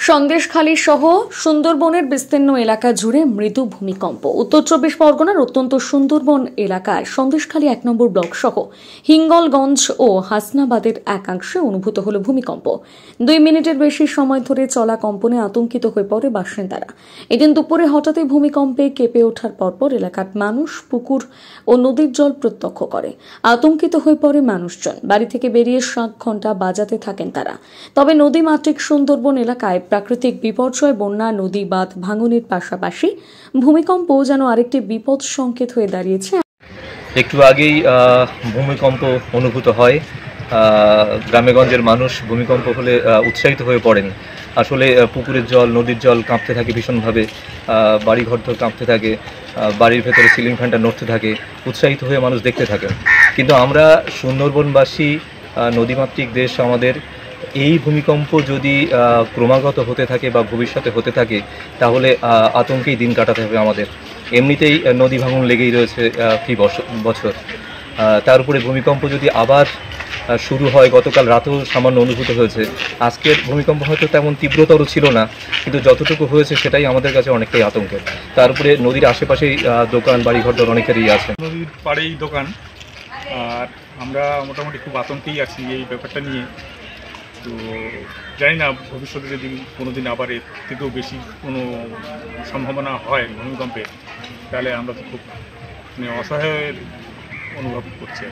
সন্দেশখালী সহ সুন্দরবনের বিস্তীর্ণ এলাকা জুড়ে মৃদু ভূমিকম্প। উত্তর চব্বিশ পরগনার অত্যন্ত সুন্দরবন এলাকার সন্দেশখালী ১ নম্বর ব্লক সহ হিঙ্গলগঞ্জ ও হাসনাবাদের একাংশে অনুভূত হল ভূমিকম্প। 2 মিনিটের বেশি সময় ধরে চলা কম্পনে আতঙ্কিত হয়ে পড়ে বাসিন্দারা। এদিন দুপুরে হঠাৎই ভূমিকম্পে কেঁপে ওঠার পরপর এলাকার মানুষ পুকুর ও নদীর জল প্রত্যক্ষ করে। আতঙ্কিত হয়ে পড়ে মানুষজন। বাড়ি থেকে বেরিয়ে 7 ঘন্টা বাজাতে থাকেন তারা। তবে নদীমাতৃক সুন্দরবন এলাকায় প্রাকৃতিক বিপর্যয়, বন্যা, নদী বাঁধ ভাঙনের পাশাপাশি ভূমিকম্প যেন আরেকটি বিপদ সংকেত হয়ে দাঁড়িয়েছে। একটু আগেই ভূমিকম্প অনুভূত হয়। গ্রামেগঞ্জের মানুষ ভূমিকম্প হলে উৎসাহিত হয়ে পড়েন। আসলে পুকুরের জল, নদীর জল কাঁপতে থাকে ভীষণভাবে, বাড়িঘর তো কাঁপতে থাকে, বাড়ির ভেতরে সিলিং ফ্যানটা নড়তে থাকে, উৎসাহিত হয়ে মানুষ দেখতে থাকেন। কিন্তু আমরা সুন্দরবনবাসী, নদীমাতৃক দেশ আমাদের, এই ভূমিকম্প যদি ক্রমাগত হতে থাকে বা ভবিষ্যতে হতে থাকে তাহলে আতঙ্কেই দিন কাটাতে হবে আমাদের। এমনিতেই নদী ভাঙন লেগেই রয়েছে ফি বছর, তার উপরে ভূমিকম্প যদি আবার শুরু হয়, গতকাল রাতেও সামান্য অনুভূত হয়েছে। আজকের ভূমিকম্প হয়তো তেমন তীব্রতর ছিল না, কিন্তু যতটুকু হয়েছে সেটাই আমাদের কাছে অনেকটাই আতঙ্কের। তার উপরে নদীর আশেপাশেই দোকান, বাড়িঘর অনেকেরই আছে, নদীর পাড়েই দোকান। আর আমরা মোটামুটি খুব আতঙ্কেই আছি এই ব্যাপারটা নিয়ে। তো জানি না ভবিষ্যতে যদি কোনো দিন আবার এর থেকেও বেশি কোনো সম্ভাবনা হয় ভূমিকম্পের, তাহলে আমরা তো খুব অসহায় অনুভব করছি।